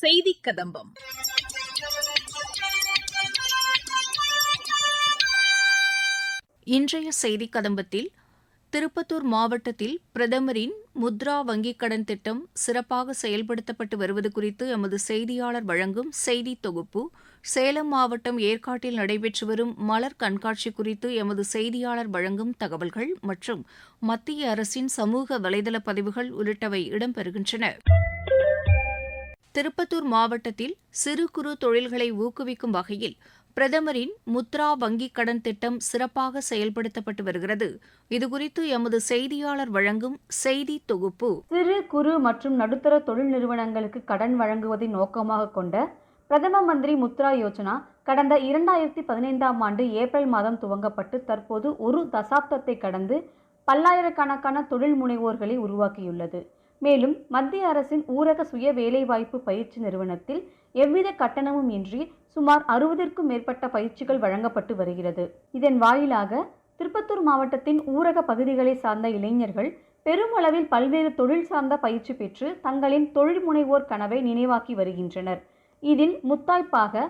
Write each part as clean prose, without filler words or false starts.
செய்தி கதம்பம். இன்றைய செய்தி கதம்பத்தில் திருப்பத்தூர் மாவட்டத்தில் பிரதமரின் முத்ரா வங்கிக் கடன் திட்டம் சிறப்பாக செயல்படுத்தப்பட்டு வருவது குறித்து எமது செய்தியாளர் வழங்கும் செய்தி தொகுப்பு, சேலம் மாவட்டம் ஏற்காட்டில் நடைபெற்று வரும் மலர் கண்காட்சி குறித்து எமது செய்தியாளர் வழங்கும் தகவல்கள் மற்றும் மத்திய அரசின் சமூக வலைதள பதிவுகள் உள்ளிட்டவை இடம்பெறுகின்றன. திருப்பத்தூர் மாவட்டத்தில் சிறு குறு தொழில்களை ஊக்குவிக்கும் வகையில் பிரதமரின் முத்ரா வங்கிக் கடன் திட்டம் சிறப்பாக செயல்படுத்தப்பட்டு வருகிறது. இதுகுறித்து எமது செய்தியாளர் வழங்கும் செய்தி தொகுப்பு. சிறு குறு மற்றும் நடுத்தர தொழில் நிறுவனங்களுக்கு கடன் வழங்குவதை நோக்கமாக கொண்ட பிரதம மந்திரி முத்ரா யோஜனா கடந்த 2015ஆம் ஆண்டு ஏப்ரல் மாதம் துவங்கப்பட்டு தற்போது ஒரு தசாப்தத்தை கடந்து பல்லாயிரக்கணக்கான தொழில் முனைவோர்களை உருவாக்கியுள்ளது. மேலும் மத்திய அரசின் ஊரக சுய வேலைவாய்ப்பு பயிற்சி நிறுவனத்தில் எவ்வித கட்டணமும் இன்றி சுமார் 60க்கும் மேற்பட்ட பயிற்சிகள் வழங்கப்பட்டு வருகிறது. இதன் வாயிலாக திருப்பத்தூர் மாவட்டத்தின் ஊரக பகுதிகளை சார்ந்த இளைஞர்கள் பெருமளவில் பல்வேறு தொழில் சார்ந்த பயிற்சி பெற்று தங்களின் தொழில் முனைவோர் கனவை நினைவாக்கி வருகின்றனர். இதில் முத்தாய்ப்பாக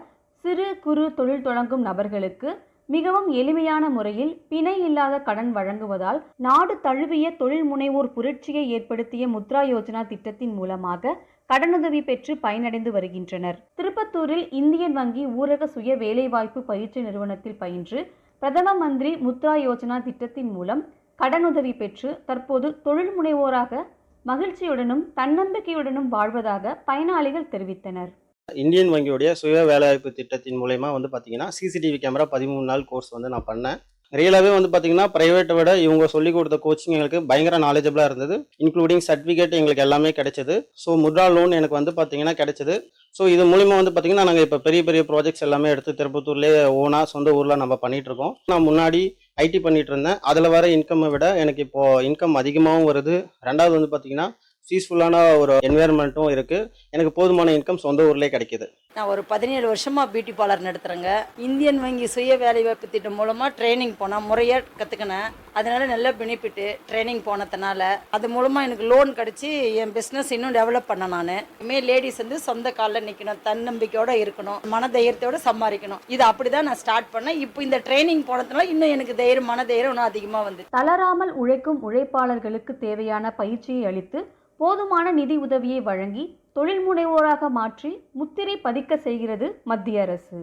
சிறு குறு தொழில் தொடங்கும் நபர்களுக்கு மிகவும் எளிமையான முறையில் பிணை இல்லாத கடன் வழங்குவதால் நாடு தழுவிய தொழில் முனைவோர் புரட்சியை ஏற்படுத்திய முத்ரா யோஜனா திட்டத்தின் மூலமாக கடனுதவி பெற்று பயனடைந்து வருகின்றனர். திருப்பத்தூரில் இந்தியன் வங்கி ஊரக சுய வேலைவாய்ப்பு பயிற்சி நிறுவனத்தில் பயின்று பிரதம மந்திரி முத்ரா யோஜனா திட்டத்தின் மூலம் கடனுதவி பெற்று தற்போது தொழில் முனைவோராக மகிழ்ச்சியுடனும் தன்னம்பிக்கையுடனும் வாழ்வதாக பயனாளிகள் தெரிவித்தனர். இந்தியன் வங்கியோடைய சுய வேலைவாய்ப்பு திட்டத்தின் மூலயமா பார்த்தீங்கன்னா சிசிடிவி கேமரா 13 நாள் கோர்ஸ் நான் பண்ணேன். ரியலாகவே பார்த்தீங்கன்னா ப்ரைவேட்டை விட இவங்க சொல்லிக் கொடுத்த கோச்சிங் எங்களுக்கு பயங்கர நாலேஜபிளாக இருந்தது. இன்க்ளூடிங் சர்டிஃபிகேட் எங்களுக்கு எல்லாமே கிடைச்சது. ஸோ முத்ரா லோன் எனக்கு பார்த்தீங்கன்னா கிடைச்சது. ஸோ இது மூலிமா பார்த்தீங்கன்னா நாங்கள் இப்போ பெரிய பெரிய ப்ராஜெக்ட்ஸ் எல்லாமே எடுத்து திருப்பத்தூர்லேயே ஓனாக சொந்த ஊரில் நம்ம பண்ணிகிட்டு இருக்கோம். நான் முன்னாடி ஐடி பண்ணிட்டு இருந்தேன். அதில் வர இன்கம்மை விட எனக்கு இப்போது இன்கம் அதிகமாகவும் வருது. ரெண்டாவது பார்த்தீங்கன்னா பீஸ்ஃபுல்லான ஒரு என்வைரன்மெண்ட்டும் இருக்குது. எனக்கு போதுமான இன்கம் சொந்த ஊர்லேயே கிடைக்கிது. நான் ஒரு 17 வருஷமாக பியூட்டி பார்லர் நடத்துகிறேங்க. இந்தியன் வங்கி சுய வேலைவாய்ப்பு திட்டம் மூலமாக ட்ரைனிங் போனால் முறையாக கற்றுக்கினேன். அதனால நல்ல பெனிஃபிட்டு ட்ரைனிங் போனதுனால அது மூலமாக எனக்கு லோன் கிடச்சி என் பிஸ்னஸ் இன்னும் டெவலப் பண்ணேன். நான் இனிமேல் லேடிஸ் சொந்த காலில் நிற்கணும், தன்னம்பிக்கையோடு இருக்கணும், மனதைரியத்தோடு சம்பாதிக்கணும். இது அப்படி தான் நான் ஸ்டார்ட் பண்ணேன். இப்போ இந்த ட்ரைனிங் போனதுனால இன்னும் எனக்கு தைரியம், மனதைரியம் இன்னும் அதிகமாக வந்து. தளராமல் உழைக்கும் உழைப்பாளர்களுக்கு தேவையான பயிற்சியை அளித்து போதுமான நிதி உதவியை வழங்கி தொழில் முனைவோராக மாற்றி முத்திரை பதிக்க செய்கிறது மத்திய அரசு.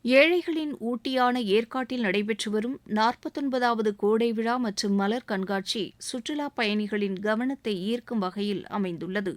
ஏழைகளின் ஊட்டியான ஏற்காட்டில் நடைபெற்று வரும் 49வது கோடை விழா மற்றும் மலர் கண்காட்சி சுற்றுலா பயணிகளின் கவனத்தை ஈர்க்கும் வகையில் அமைந்துள்ளது.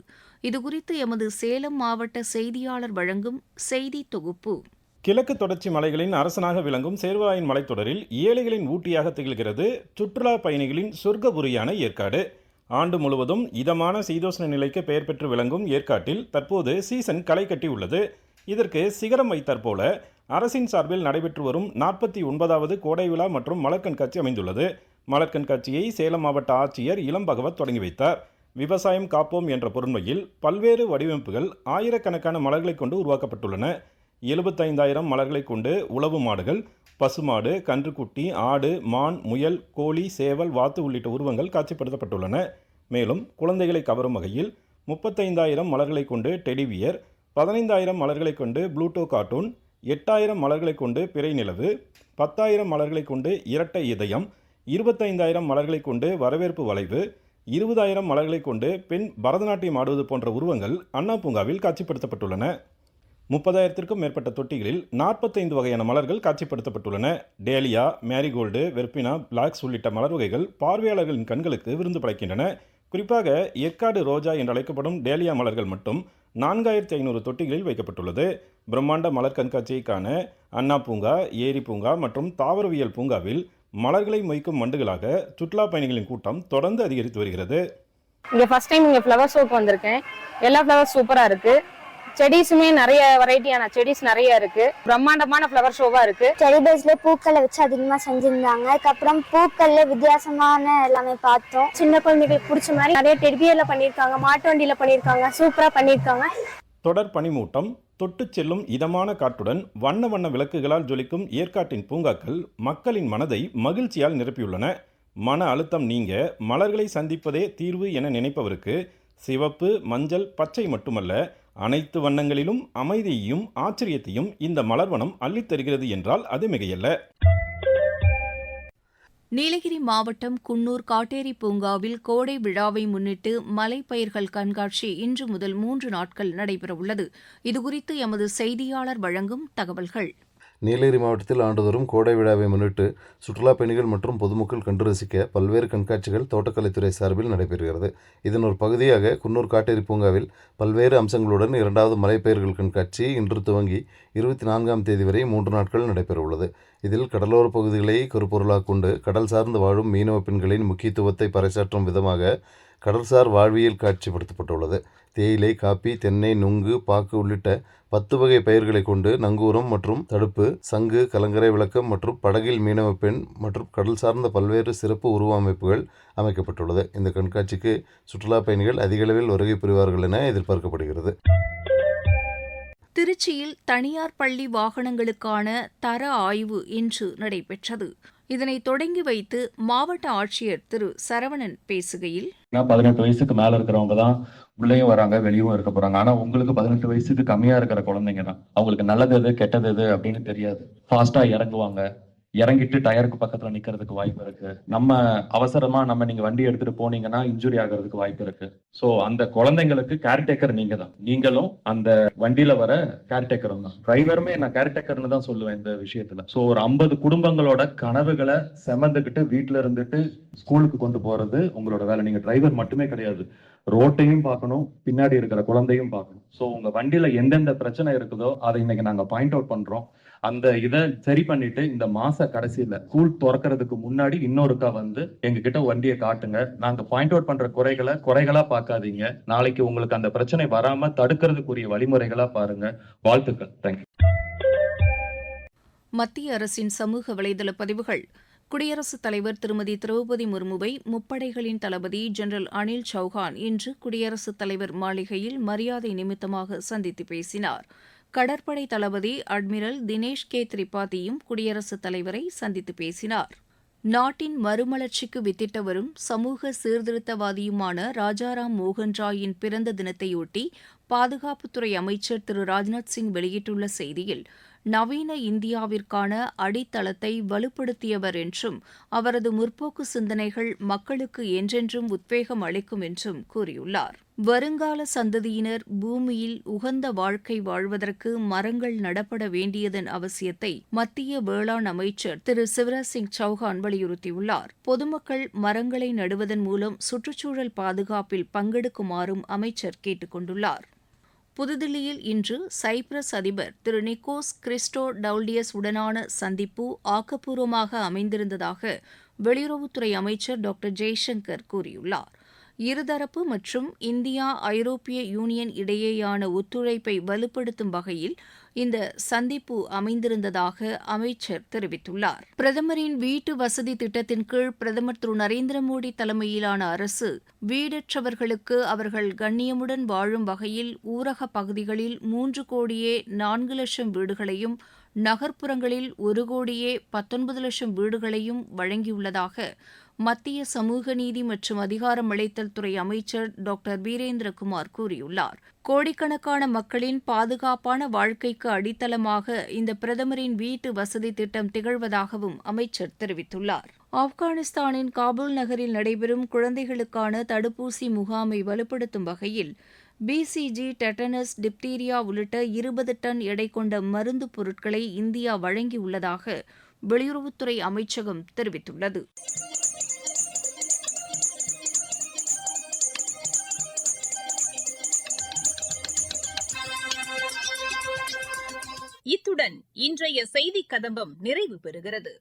இதுகுறித்து எமது சேலம் மாவட்ட செய்தியாளர் வழங்கும் செய்தி தொகுப்பு. கிழக்கு தொடர்ச்சி மலைகளின் அரசனாக விளங்கும் சேர்வராயன் மலைத்தொடரில் ஏழைகளின் ஊட்டியாக திகழ்கிறது சுற்றுலா பயணிகளின் சொர்க்கபுரியான ஏற்காடு. ஆண்டு முழுவதும் இதமான சீதோஷ்ண நிலைக்கு பெயர் பெற்று விளங்கும் ஏற்காட்டில் தற்போது சீசன் களை கட்டி உள்ளது. இதற்கு சிகரம் வைத்தாற்போல அரசின் சார்பில் நடைபெற்று வரும் 49வது கோடை விழா மற்றும் மலர் கண்காட்சி அமைந்துள்ளது. மலர் கண்காட்சியை சேலம் மாவட்ட ஆட்சியர் இளம் பகவத் தொடங்கி வைத்தார். விவசாயம் காப்போம் என்ற பொருண்மையில் பல்வேறு வடிவமைப்புகள் ஆயிரக்கணக்கான மலர்களை கொண்டு உருவாக்கப்பட்டுள்ளன. 75,000 மலர்களை கொண்டு உழவு மாடுகள், பசுமாடு, கன்றுக்குட்டி, ஆடு, மான், முயல், கோழி, சேவல், வாத்து உள்ளிட்ட உருவங்கள் காட்சிப்படுத்தப்பட்டுள்ளன. மேலும் குழந்தைகளை கவரும் வகையில் 35,000 மலர்களை கொண்டு டெடிவியர், 15,000 மலர்களை கொண்டு ப்ளூட்டோ கார்ட்டூன், 8,000 மலர்களை கொண்டு பிறை நிலவு, 10,000 மலர்களை கொண்டு இரட்டை இதயம், 25,000 மலர்களை கொண்டு வரவேற்பு வளைவு, 20,000 மலர்களை கொண்டு பெண் பரதநாட்டியம் ஆடுவது போன்ற உருவங்கள் அண்ணா பூங்காவில் காட்சிப்படுத்தப்பட்டுள்ளன. 30,000க்கும் மேற்பட்ட தொட்டிகளில் 45 வகையான மலர்கள் காட்சிப்படுத்தப்பட்டுள்ளன. டேலியா, மேரிகோல்டு, வெர்பினா, பிளாக்ஸ் உள்ளிட்ட மலர் வகைகள் பார்வையாளர்களின் கண்களுக்கு விருந்து படைக்கின்றன. குறிப்பாக ஏற்காடு ரோஜா என்று அழைக்கப்படும் டேலியா மலர்கள் மட்டும் 4,500 தொட்டிகளில் வைக்கப்பட்டுள்ளது. பிரம்மாண்ட மலர் கண்காட்சியை காண அண்ணா பூங்கா, ஏரி பூங்கா மற்றும் தாவரவியல் பூங்காவில் மலர்களை மொய்க்கும் மண்டுகளாக சுற்றுலா பயணிகளின் கூட்டம் தொடர்ந்து அதிகரித்து வருகிறது. இங்கே ஃபர்ஸ்ட் டைம் இங்கே ஃப்ளவர் ஷோக்கு வந்திருக்கேன். எல்லா ஃப்ளவர்ஸ் சூப்பராக இருக்குது. செடிஸுமே நிறைய வெரைட்டியான செடிஸ் நிறைய இருக்கு. பிரம்மாண்டமான ஃப்ளவர் ஷோவா இருக்கு. செடி பேஸ்ல பூக்களை வச்சு அதிகமா செஞ்சிருந்தாங்க. அதுக்கப்புறம் பூக்கள்ல வித்தியாசமான எல்லாமே பார்த்தோம். சின்ன குழந்தைகளுக்கு பிடிச்ச மாதிரி நிறைய டெடிபியர்ல பண்ணிருக்காங்க, மாட்டு வண்டியில பண்ணிருக்காங்க, சூப்பரா பண்ணிருக்காங்க. தொடர் பனிமூட்டம், தொட்டு செல்லும் இதமான காற்றுடன் வண்ண வண்ண விளக்குகளால் ஜொலிக்கும் ஏற்காட்டின் பூங்காக்கள் மக்களின் மனதை மகிழ்ச்சியால் நிரப்பியுள்ளன. மன அழுத்தம் நீங்க மலர்களை சந்திப்பதே தீர்வு என நினைப்பவருக்கு சிவப்பு, மஞ்சள், பச்சை மட்டுமல்ல, அனைத்து வண்ணங்களிலும் அமைதியையும் ஆச்சரியத்தையும் இந்த மலர்வனம் அள்ளித்தருகிறது என்றால் அது மிகையல்ல. நீலகிரி மாவட்டம் குன்னூர் காட்டேரி பூங்காவில் கோடை விழாவை முன்னிட்டு மலைப்பயிர்கள் கண்காட்சி இன்று முதல் 3 நாட்கள் நடைபெறவுள்ளது. இதுகுறித்து எமது செய்தியாளர் வழங்கும் தகவல்கள். நீலகிரி மாவட்டத்தில் ஆண்டுதோறும் கோடை விழாவை முன்னிட்டு சுற்றுலாப் பயணிகள் மற்றும் பொதுமக்கள் கண்டு ரசிக்க பல்வேறு கண்காட்சிகள் தோட்டக்கலைத்துறை சார்பில் நடைபெறுகிறது. இதன் ஒரு பகுதியாக குன்னூர் காட்டேரி பூங்காவில் பல்வேறு அம்சங்களுடன் 2வது மலைப்பயிர்கள் கண்காட்சி இன்று துவங்கி 24ஆம் தேதி வரை 3 நாட்கள் நடைபெறவுள்ளது. இதில் கடலோர பகுதிகளை கருப்பொருளாக கொண்டு கடல் சார்ந்து வாழும் மீனவ பெண்களின் முக்கியத்துவத்தை பறைசாற்றும் விதமாக கடல்சார் வாழ்வியல் காட்சிப்படுத்தப்பட்டுள்ளது. தேயிலை, காப்பி, தென்னை, நுங்கு, பாக்கு உள்ளிட்ட 10 வகை பயிர்களை கொண்டு நங்கூரம் மற்றும் தடுப்பு, சங்கு, கலங்கரை விளக்கம் மற்றும் படகில் மீனவ பெண் மற்றும் கடல் சார்ந்த பல்வேறு சிறப்பு உருவ அமைப்புகள் அமைக்கப்பட்டுள்ளது. இந்த கண்காட்சிக்கு சுற்றுலா பயணிகள் அதிக அளவில் வருகை புரிவார்கள் என எதிர்பார்க்கப்படுகிறது. திருச்சியில் தனியார் பள்ளி வாகனங்களுக்கான தர ஆய்வு இன்று நடைபெற்றது. இதனை தொடங்கி வைத்து மாவட்ட ஆட்சியர் திரு சரவணன் பேசுகையில், 18 வயசுக்கு மேல இருக்கிறவங்க தான் உள்ளேயும் வராங்க, வெளியும் இருக்க போறாங்க. ஆனா உங்களுக்கு 18 வயசுக்கு கம்மியா இருக்கிற குழந்தைங்க தான், அவங்களுக்கு நல்லது எது கெட்டது எது அப்படின்னு தெரியாது. ஃபாஸ்டா இறங்குவாங்க, இறங்கிட்டு டயருக்கு பக்கத்துல நிக்கிறதுக்கு வாய்ப்பு இருக்கு. நம்ம அவசரமா நீங்க வண்டி எடுத்துட்டு போனீங்கன்னா இன்ஜுரி ஆகிறதுக்கு வாய்ப்பு இருக்கு. சோ அந்த குழந்தைங்களுக்கு கேர்டேக்கர் நீங்க தான், நீங்களும் அந்த வண்டியில வர கேர்டேக்கரும் தான். டிரைவருமே நான் கேர்டேக்கர்னு தான் சொல்லுவேன் இந்த விஷயத்துல. சோ ஒரு 50 குடும்பங்களோட கனவுகளை செமந்துக்கிட்டு வீட்டுல இருந்துட்டு ஸ்கூலுக்கு கொண்டு போறது உங்களோட வேலை. நீங்க டிரைவர் மட்டுமே கிடையாது, ரோட்டையும் பார்க்கணும், பின்னாடி இருக்கிற குழந்தையும் பார்க்கணும். சோ உங்க வண்டியில எந்தெந்த பிரச்சனை இருக்குதோ அதை இன்னைக்கு நாங்க பாயிண்ட் அவுட் பண்றோம். அந்த இதை சரி பண்ணிட்டு இந்த மாச கடைசியில ஸ்கூல் திறக்கிறதுக்கு முன்னாடி இன்னொருக்கா வந்து எங்க கிட்ட வண்டியை காட்டுங்க. நாங்க பாயிண்ட் அவுட் பண்ற குறைகளா பார்க்காதீங்க. நாளைக்கு உங்களுக்கு அந்த பிரச்சனை வராம தடுக்கிறதுக்குரிய வழிமுறைகளா பாருங்க. வாழ்த்துக்கள். தேங்க்யூ. மத்திய அரசின் சமூக வலைதள பதிவுகள். குடியரசுத் தலைவர் திருமதி திரௌபதி முர்முவை முப்படைகளின் தளபதி ஜெனரல் அனில் சௌஹான் இன்று குடியரசுத் தலைவர் மாளிகையில் மரியாதை நிமித்தமாக சந்தித்து பேசினார். கடற்படை தளபதி அட்மிரல் தினேஷ் கே திரிபாதியும் குடியரசுத் தலைவரை சந்தித்து பேசினார். நாட்டின் மறுமலர்ச்சிக்கு வித்திட்ட வரும் சமூக சீர்திருத்தவாதியுமான ராஜாராம் மோகன் ராயின் பிறந்த தினத்தையொட்டி பாதுகாப்புத்துறை அமைச்சர் திரு ராஜ்நாத் சிங் வெளியிட்டுள்ள செய்தியில், நவீன இந்தியாவிற்கான அடித்தளத்தை வலுப்படுத்தியவர் என்றும் அவரது முற்போக்கு சிந்தனைகள் மக்களுக்கு என்றென்றும் உத்வேகம் அளிக்கும் என்றும் கூறியுள்ளார். வருங்கால சந்ததியினர் பூமியில் உகந்த வாழ்க்கை வாழ்வதற்கு மரங்கள் நடப்பட வேண்டியதன் அவசியத்தை மத்திய வேளாண் அமைச்சர் திரு சிவராஜ் சிங் சௌஹான் வலியுறுத்தியுள்ளார். பொதுமக்கள் மரங்களை நடுவதன் மூலம் சுற்றுச்சூழல் பாதுகாப்பில் பங்கெடுக்குமாறும் அமைச்சர் கேட்டுக் கொண்டுள்ளார். புதுதில்லியில் இன்று சைப்ரஸ் அதிபர் திரு நிக்கோஸ் கிறிஸ்டோடவுலியஸ் உடனான சந்திப்பு ஆக்கப்பூர்வமாக அமைந்திருந்ததாக வெளியுறவுத்துறை அமைச்சர் டாக்டர் ஜெய்சங்கர் கூறியுள்ளார். இருதரப்பு மற்றும் இந்தியா ஐரோப்பிய யூனியன் இடையேயான ஒத்துழைப்பை வலுப்படுத்தும் வகையில் இந்த சந்திப்பு அமைந்திருந்ததாக அமைச்சர் தெரிவித்துள்ளார். பிரதமரின் வீட்டு வசதி திட்டத்தின் கீழ் பிரதமர் திரு நரேந்திர மோடி தலைமையிலான அரசு வீடற்றவர்களுக்கு அவர்கள் கண்ணியமுடன் வாழும் வகையில் ஊரக பகுதிகளில் 3,04,00,000 வீடுகளையும் நகர்ப்புறங்களில் 1,19,00,000 வீடுகளையும் வழங்கியுள்ளதாக மத்திய சமூக நீதி மற்றும் அதிகாரமளித்தல் துறை அமைச்சர் டாக்டர் வீரேந்திரகுமார் கூறியுள்ளார். கோடிக்கணக்கான மக்களின் பாதுகாப்பான வாழ்க்கைக்கு அடித்தளமாக இந்த பிரதமரின் வீட்டு வசதி திட்டம் திகழ்வதாகவும் அமைச்சர் தெரிவித்துள்ளார். ஆப்கானிஸ்தானின் காபூல் நகரில் நடைபெறும் குழந்தைகளுக்கான தடுப்பூசி முகாமை வலுப்படுத்தும் வகையில் பிசிஜி, டெட்டனஸ், டிப்தீரியா உள்ளிட்ட 20 டன் எடை கொண்ட மருந்து பொருட்களை இந்தியா வழங்கியுள்ளதாக வெளியுறவுத்துறை அமைச்சகம் தெரிவித்துள்ளது. இத்துடன் இன்றைய செய்திக் கதம்பம் நிறைவு பெறுகிறது.